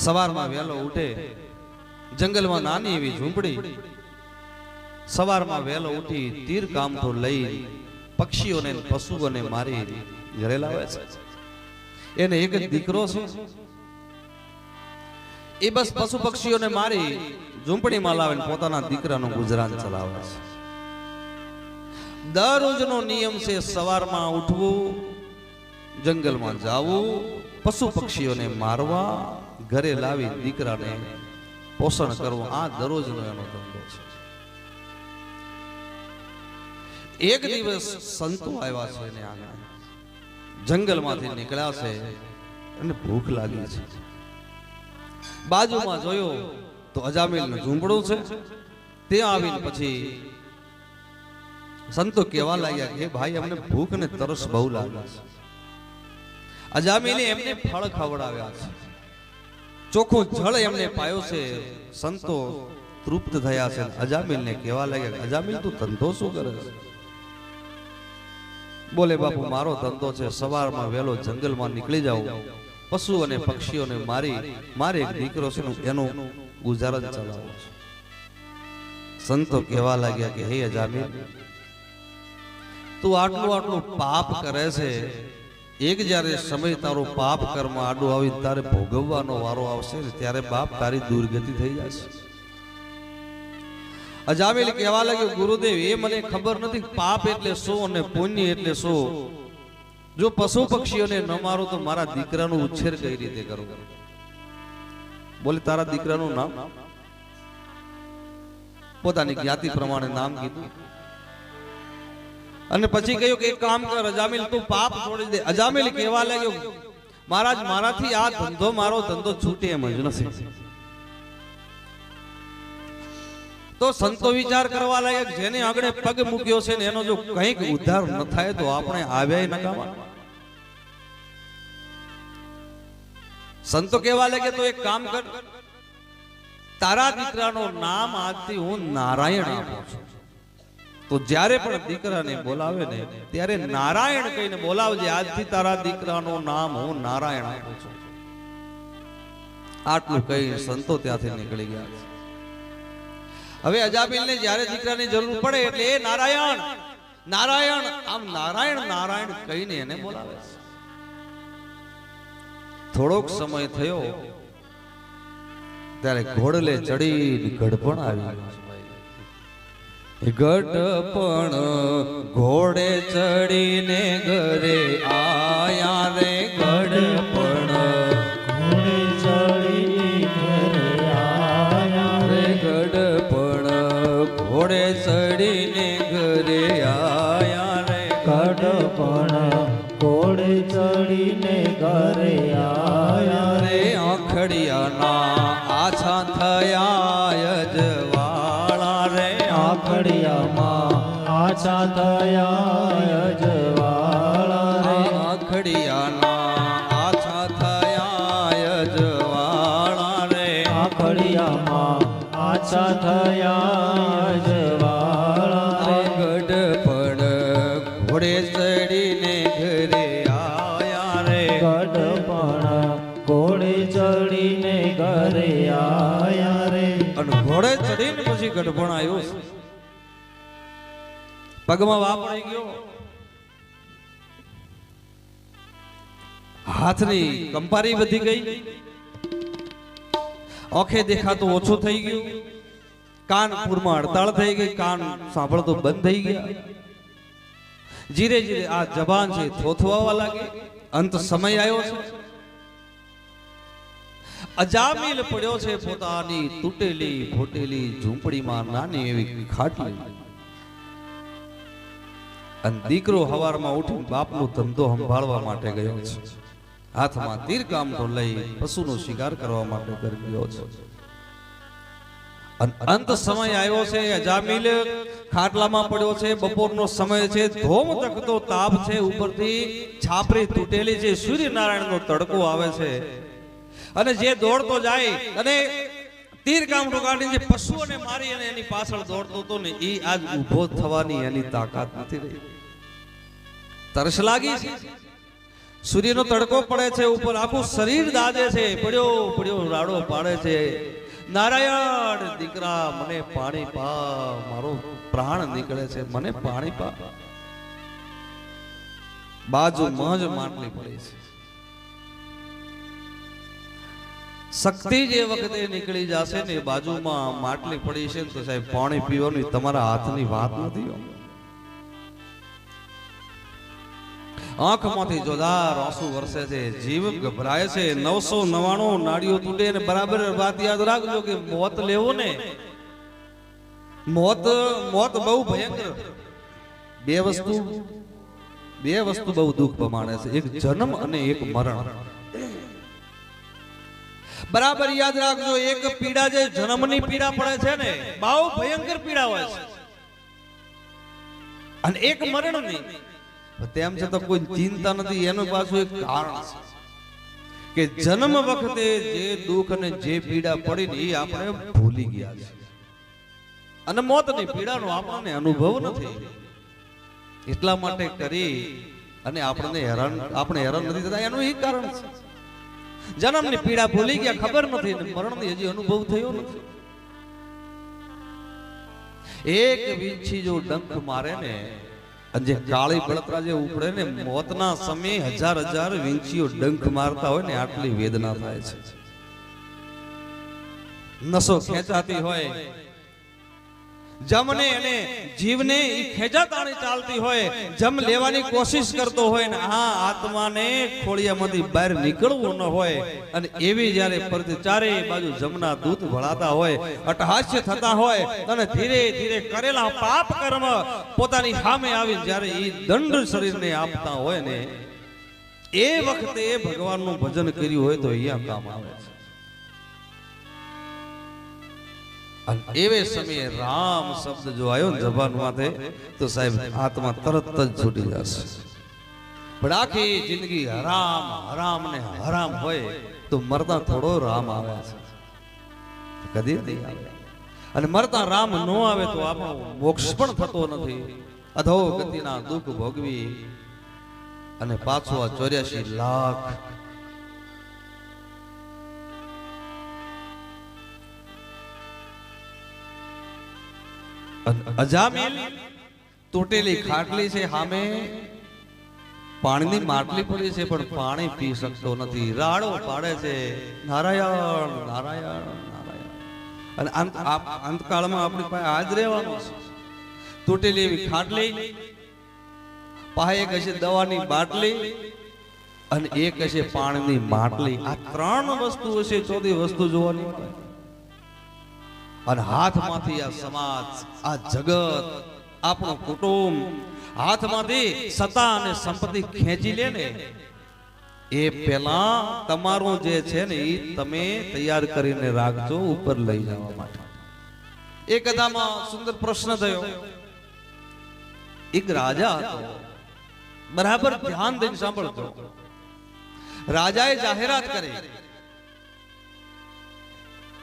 સવારમાં વહેલો ઉઠે, જંગલમાં નાની એવી ઝૂંપડી, સવારમાં વહેલો ઉઠી તીર કામઠો લઈ પક્ષીઓને પશુઓને મારી ઘરે લાવે છે. એને એક જ દીકરો છે. એ બસ પશુ પક્ષીઓને મારી ઝૂંપડીમાં લાવે પોતાના દીકરાનું ગુજરાન ચલાવે છે. દરરોજનો નિયમ છે સવારમાં ઉઠવું, જંગલમાં જાવું, પશુ પક્ષીઓને મારવા, ઘરે લાવી દીકરાને પોષણ કરવું. આ દરરોજનો એનો ધંધો છે. એક દિવસ સંતો આવ્યા છે એને આગળ, જંગલમાંથી નીકળ્યા છે અને ભૂખ લાગી છે. બાજુમાં જોયો તો અજામિલનું ઝૂંપડું છે. ત્યાં આવીને પછી સંતો કહેવા લાગ્યા કે ભાઈ અમને ભૂખ ને તરસ બહુ લાગે છે. અજામિલે એમને ફળ ખવડાવ્યા છે, ચોખ્ખું જળ એમને પાયો છે. સંતો તૃપ્ત થયા છે. અજામિલને કહેવા લાગ્યા, અજામિલ તું ધંધો શું કરે છે? બોલે બાપુ મારો ધંધો છે સવારમાં વહેલો જંગલમાં નીકળી જાઉં, પશુ અને પક્ષીઓને મારે એક દીકરો છે એનું ગુજારણ ચલાવું છું. સંતો કહેવા લાગ્યા કે હે અજામિલ, તું આટલું પાપ કરે છે, એક જ્યારે સમય તારો પાપ કર્મ આડું આવી તારે ભોગવવાનો વારો આવશે ત્યારે બાપ તારી દુર્ગતિ થઈ જશે. અજામિલ કહેવા લાગ્યો ગુરુદેવ એ મને ખબર નથી પાપ એટલે શું અને પુણ્ય એટલે શું. જો પશુ પક્ષીઓને ન મારો તો મારા દીકરાનો ઉછેર કઈ રીતે કરું? બોલે તારા દીકરાનું નામ? પોતાની જ્ઞાતિ પ્રમાણે નામ કીધું અને પછી કહ્યું કે એક કામ કર અજામિલ, તું પાપ છોડી દે. અજામિલ કહેવા લાગ્યો મહારાજ મારાથી આ ધંધો મારો ધંધો છૂટે એમ જ નથી. તો સંતો વિચાર કરવા લાગ્યા જેને આગળ પગ મૂક્યો છે ને એનો જો કંઈક ઉદ્ધાર ન થાય તો આપણે આવ્યા નકામા. સંતો કહેવા લાગ્યા તો એક કામ કર, તારા દીકરાનું નામ આજથી હું નારાયણ આપું છું. તો જ્યારે પણ દીકરાને બોલાવે ને ત્યારે નારાયણ કહીને બોલાવજે. આજથી તારા દીકરાનું નામ હું નારાયણ આપું છું. આટલું કહી સંતો ત્યાંથી નીકળી ગયા. હવે અજામિલને જ્યારે દીકરાની જરૂર પડે એટલે એ નારાયણ નારાયણ આમ નારાયણ નારાયણ કહીને એને બોલાવે છે. થોડોક સમય થયો ત્યારે ઘોડલે ચડી ગઢપણ આવી. ગઢપણ ઘોડે ચડીને ઘરે આયા રે. ગઢપણ ઘોડે ચડી ઘરે આયા રે. ગઢપણ ઘોડે ચડીને ઘરે આયા રે. ગઢપણ ઘોડે ચડીને ઘરે આયા રે. આખડિયાના આછા થયા જવાળા રે. આખડિયામાં આછા થયા જવાળા રે. આખડિયાના આછા થયા જવાળા રે. આખડિયામાં આછા થયા જવાળા રે. ગઢપણ ઘોડે ચડીને ઘરે આયા રે. ગઢપણ ઘોડે ચડીને ઘરે આયા રે. અને ઘોડે ચડીને પછી ગઢપણ આવ્યો છે. પગમાં વાપરી ગયો, હાથની કંપારી વધી ગઈ, આંખે દેખાતું ઓછું થઈ ગયું, કાનપુરમાં હડતાળ થઈ ગઈ, કાન સાંભળતો બંધ થઈ ગયા. ધીરે ધીરે આ જબાન છે થોથવાવા લાગે. અંત સમય આવ્યો છે. અજામિલ પડ્યો છે પોતાની તૂટેલી ફૂટેલી ઝૂંપડીમાં નાની એવી ખાટલી. અને દીકરો હવારમાં ઉઠીને બાપનો ધંધો સંભાળવા માટે ગયો છે. હાથમાં તીર કામઠો લઈ પશુનો શિકાર કરવા માટે ગયો છે. અંત સમય આવ્યો છે. અજામિલ ખાટલામાં પડ્યો છે. બપોરનો સમય છે. ધોમ તકતો તાપ છે. ઉપરથી છાપરી તૂટેલી છે. સૂર્યનારાયણનો તડકો આવે છે. અને જે દોડતો જાય અને તીર કામઠો કાઢીને જે પશુઓને મારી અને એની પાછળ દોડતો હતો ને એ આજ ઊભો થવાની એની તાકાત નથી રહી. તરસ લાગી છે. સૂર્યનો તડકો પડે છે ઉપર, આખું શરીર દાજે છે, પડ્યો પડ્યો રાડો પાડે છે. નારાયણ દીકરા મને પાણી પા, મારો પ્રાણ નીકળે છે, મને પાણી પા. બાજુમાં જ માટલી પડી છે. શક્તિ જે વખતે નીકળી જશે ને બાજુમાં માટલી પડી છે તો સાહેબ પાણી પીવાની તમારા હાથની વાત નથી. આંખમાંથી જોરદાર આંસુ વરસે છે, જીવ ગભરાય છે. 999 નાડીઓ તૂટે ને બરાબર વાત યાદ રાખજો કે મોત લેવો ને, મોત બહુ ભયંકર. બે વસ્તુ બહુ દુઃખ પમાડે છે, એક જન્મ અને એક મરણ. બરાબર યાદ રાખજો, એક પીડા જે જન્મની પીડા પડે છે ને બહુ ભયંકર પીડા હોય છે, અને એક મરણની. તેમ છતાં કોઈ ચિંતા નથી, એનું પાછું એક કારણ છે કે જન્મ વખતે જે દુઃખ અને જે પીડા પડી ને એ આપણે ભૂલી ગયા છે, અને મોતની પીડાનો આપણને અનુભવ નથી. એટલા માટે કરી અને આપણે હેરાન નથી થતા, એનું એ કારણ છે. જન્મની પીડા ભૂલી ગયા, ખબર નથી, મરણની હજી અનુભવ થયો નથી. એક વીંછી જો ડંખ મારે ને, અને જે કાળી બળતરા જે ઉપડે ને, મોતના સમયે હજાર વીંછીઓ ડંખ મારતા હોય ને આટલી વેદના થાય છે. નસો ખેંચાતી હોય, જમને અને જીવને ઈ ખેંચાતાણી ચાલતી હોય, જમ લેવાની કોશિશ કરતો હોય ને આ આત્માને ખોળિયામાંથી બહાર નીકળવું ન હોય, અને એવી જ્યારે ફરતી ચારે બાજુ જમના દૂત વળાતા હોય, અટહાસ્ય થતા હોય, અને ધીરે ધીરે કરેલા પાપ કર્મ પોતાની સામે આવી જ્યારે ઈ દંડ શરીરને આપતા હોય ને, એ વખતે ભગવાનનું ભજન કર્યું હોય તો અહીંયા કામ આવે છે. એવે સમયે રામ શબ્દ જો આવ્યો ને જબાન માથે તો સાહેબ આત્મા તરત જ છૂટી જશે. પણ આખી જિંદગી હરામ હરામ ને હરામ હોય તો મરતા થોડો રામ આવે છે, કદી નહીં આવે. અને મરતા રામ ન આવે તો આપણો મોક્ષ પણ થતો નથી. અધો ગતિના દુઃખ ભોગવી અને પાછો આ 84 લાખ અજામિલ તૂટેલી ખાટલી છે, સામે પાણીની માટલી પડી છે, પણ પાણી પી શકતો નથી, રાડો પાડે છે. નારાયણ નારાયણ નારાયણ. અને અંતકાળમાં આપણી પાસે આજ રહેવાનું છે. તૂટેલી એવી ખાટલી, પાસે એક હશે દવાની બાટલી, અને એક હશે પાણીની માટલી. આ ત્રણ વસ્તુ હશે, ચોથી વસ્તુ જોવાની. અને હાથમાંથી આ સમાજ, આ જગત, આપણું કુટુંબ હાથમાંથી સત્તા અને સંપત્તિ ખેંચી લે ને એ પહેલા તમારું જે છે ને એ તમે તૈયાર કરીને રાખજો ઉપર લઈ જવા માટે. એક કથામાં સુંદર પ્રશ્ન થયો. એક રાજા હતો, બરાબર ધ્યાન દઈને સાંભળજો. રાજાએ જાહેરાત કરી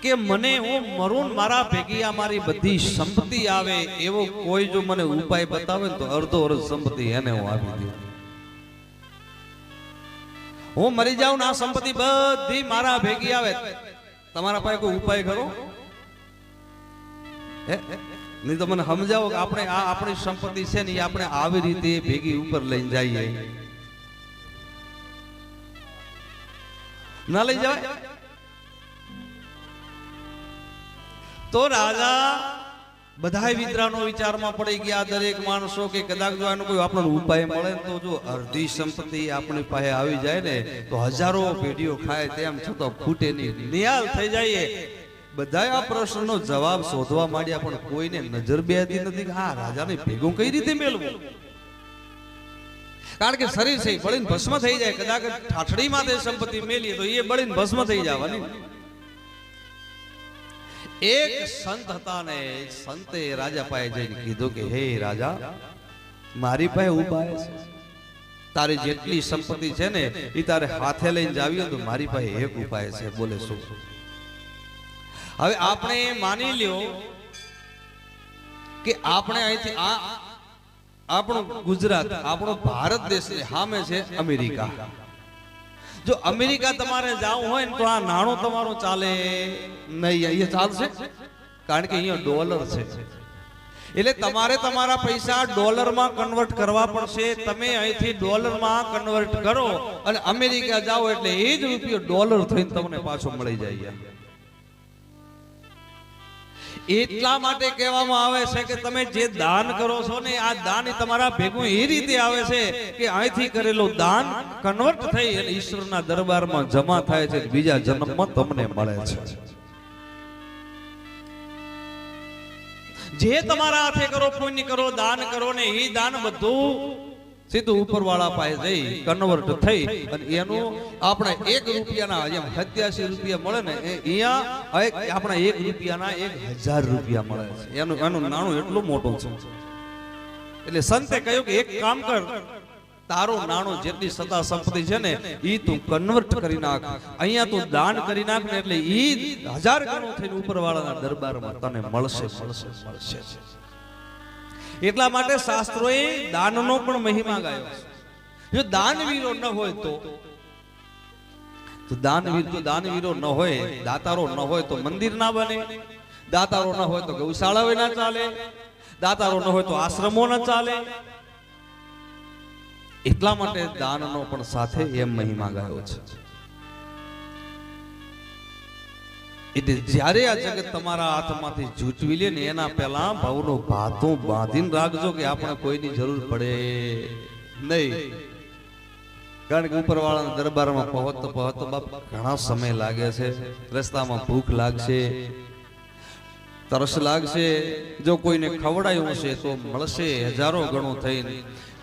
કે મને હું મરું, મારા ભેગી આ મારી બધી સંપત્તિ આવે એવો કોઈ જો મને ઉપાય બતાવે તો અડધો અડધ સંપત્તિ એને હું આપી દઉં. હું મરી જાઉં ને આ સંપત્તિ બધી મારા ભેગી આવે. તમારા પાસે કોઈ ઉપાય કરો? નહીં તો મને સમજાવો કે આપણે આ આપણી સંપત્તિ છે ને એ આપણે આવી રીતે ભેગી ઉપર લઈને જઈએ, ના લઈ જવાય? તો રાજા બધા વિદ્રાનો વિચારમાં પડી ગયા, દરેક માણસો કે કદાચ જો આનો કોઈ આપણને ઉપાય મળે તો જો અડધી સંપત્તિ આપણી પાસે આવી જાય ને તો હજારો પેઢીઓ ખાય તેમ છતાં ફૂટે નહીં, નિહાલ થઈ જાય. બધા આ પ્રશ્નનો જવાબ શોધવા માંડ્યા, પણ કોઈને નજર બેહતી નથી કે આ રાજાને ભેગું કઈ રીતે મેળવું. કારણ કે શરીર છે બળીને ભસ્મ થઈ જાય, કદાચ ઠાઠડીમાં તે સંપત્તિ મેલીએ તો એ બળીને ભસ્મ થઈ જવાની. એક સંત હતા ને સંતે રાજા પાસે જઈને કીધું કે હે રાજા, મારી પાસે ઉપાય છે. તારી જેટલી સંપત્તિ છે ને એ તારે હાથે લઈને જાવી તો મારી પાસે એક ઉપાય છે. બોલે શું? હવે આપણે માની લ્યો કે આપણે અહીંથી આપણું ગુજરાત, આપણો ભારત દેશ સામે છે અમેરિકા. જો અમેરિકા તમારે જવું હોય ને તો આ નાણું તમારું ચાલે નહીં, અહીંયા ચાલશે કારણ કે અહીંયા ડોલર છે, એટલે તમારે તમારા પૈસા ડોલરમાં કન્વર્ટ કરવા પડશે. તમે અહીંથી ડોલરમાં કન્વર્ટ કરો અને અમેરિકા જાઓ એટલે એ જ રૂપિયો ડોલર થઈને તમને પાછો મળી જાય. એટલા માટે કહેવામાં આવે છે કે તમે જે દાન કરો છો ને આ દાન તમારા ભેગું એ રીતે આવે છે કે અહીંથી કરેલું દાન કન્વર્ટ થઈ અને ઈશ્વરના દરબારમાં જમા થાય છે, બીજા જન્મમાં તમને મળે છે. જે તમારા હાથે કરો, પુણ્ય કરો, દાન કરો ને એ દાન બધું સીધું ઉપરવાળા પાસે જઈ કન્વર્ટ થઈ અને એનું આપણે 1 રૂપિયાના જેમ 87 રૂપિયા મળે ને અહીંયા આપણા 1 રૂપિયાના 1000 રૂપિયા મળે છે. એનું નાણું એટલું મોટું છે. એટલે સંતે કહ્યું કે એક કામ કર, તારું નાણું જેટલી સત્તા સંપત્તિ છે ને ઈ તું કન્વર્ટ કરી નાખ, અહીંયા તું દાન કરી નાખ ને એટલે ઈ 1000 ગણું થઈને ઉપરવાળાના દરબારમાં તને મળશે મળશે મળશે. એટલા માટે શાસ્ત્રોએ દાનનો પણ મહિમા ગાયો છે. જો દાનવીરો ન હોય તો દાનવીરો ન હોય, દાતારો ન હોય તો મંદિર ના બને, દાતારો ન હોય તો ગૌશાળાઓ ના ચાલે, દાતારો ન હોય તો આશ્રમો ના ચાલે. એટલા માટે દાનનો પણ સાથે એમ મહિમા ગાયો છે. એટલે જ્યારે આ જગત તમારા હાથમાંથી જૂટવી લે ને એના પહેલા ભાવનો ભાતું બાંધીને રાખજો કે આપણે કોઈની જરૂર પડે નહીં. કારણ કે ઉપરવાળાના દરબારમાં પહોંચતો બાપ ઘણા સમય લાગે છે. રસ્તામાં ભૂખ લાગશે, તરસ લાગશે, જો કોઈને ખવડાયું હશે તો મળશે 1000 ગણું થઈને,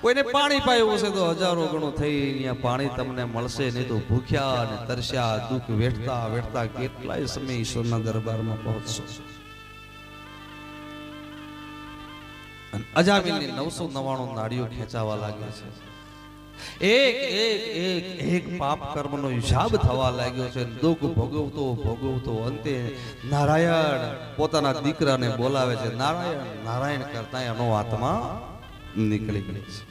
કોઈને પાણી પાયું હશે તો 1000 ગણું થઈ અહીંયા પાણી તમને મળશે. નહીં તો ભૂખ્યા અને તરસ્યા દુઃખ વેઠતા વેઠતા કેટલાય સમય ઈશ્વરના દરબારમાં પહોંચશો. અજામિલની 999 નાડીઓ ખેંચાવા લાગે છે. એક પાપ કર્મનો હિસાબ થવા લાગ્યો છે. દુઃખ ભોગવતો ભોગવતો અંતે નારાયણ પોતાના દીકરાને બોલાવે છે. નારાયણ નારાયણ કરતા એનો આત્મા નીકળી ગઈ છે.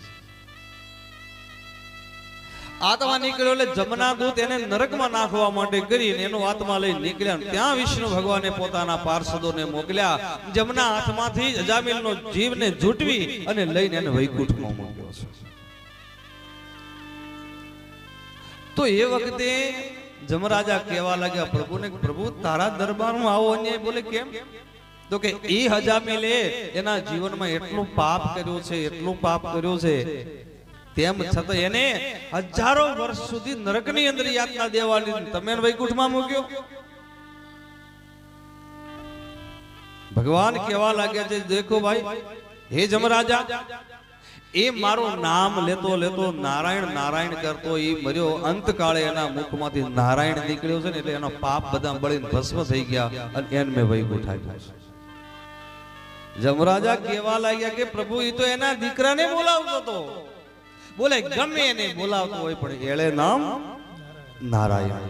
આત્મા નીકળ્યો એટલે જમના દૂત એને નરકમાં નાખવા માટે કરીને એનો આત્મા લઈ નીકળ્યા. ત્યાં વિષ્ણુ ભગવાને પોતાના પાર્ષદોને મોકલ્યા. જમના હાથમાંથી અજામિલનો જીવને જૂટવી અને લઈને એને વૈકુંઠમાં મોકલ્યો છે. તો એ વખતે જમરાજા કહેવા લાગ્યા પ્રભુને, પ્રભુ તારા દરબારમાં આવો અન્યાય. બોલે કેમ? તો કે એ અજામિલે એના જીવનમાં એટલું પાપ કર્યું છે, એટલું પાપ કર્યું છે, તેમ છતાં એને 1000 વર્ષ સુધી નરકની અંદર યાતના દેવાની, તમે વૈકુંઠમાં મૂક્યો. ભગવાન કહેવા લાગ્યા છે, દેખો ભાઈ, હે જમરાજા, એ મારું નામ લેતો લેતો નારાયણ નારાયણ કરતો એ મર્યો. અંતકાળે એના મુખમાંથી નારાયણ નીકળ્યો છે ને એટલે એના પાપ બધા બળીને ભસ્મ થઈ ગયા અને એને મેં વૈકુંઠ આપ્યો છે. જમરાજા કહેવા લાગ્યા કે પ્રભુ એ તો એના દીકરાને બોલાવતો હતો. બોલે ગમે એને બોલાવતો હોય પણ એળે નામ નારાયણ,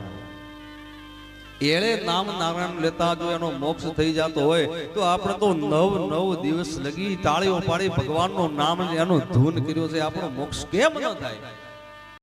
એળે નામ નારાયણ લેતા જો એનો મોક્ષ થઈ જતો હોય તો આપણે તો 9 દિવસ લગી તાળીઓ પાડી ભગવાનનું નામ એનું ધૂન કર્યો છે, આપણો મોક્ષ કેમ ન થાય?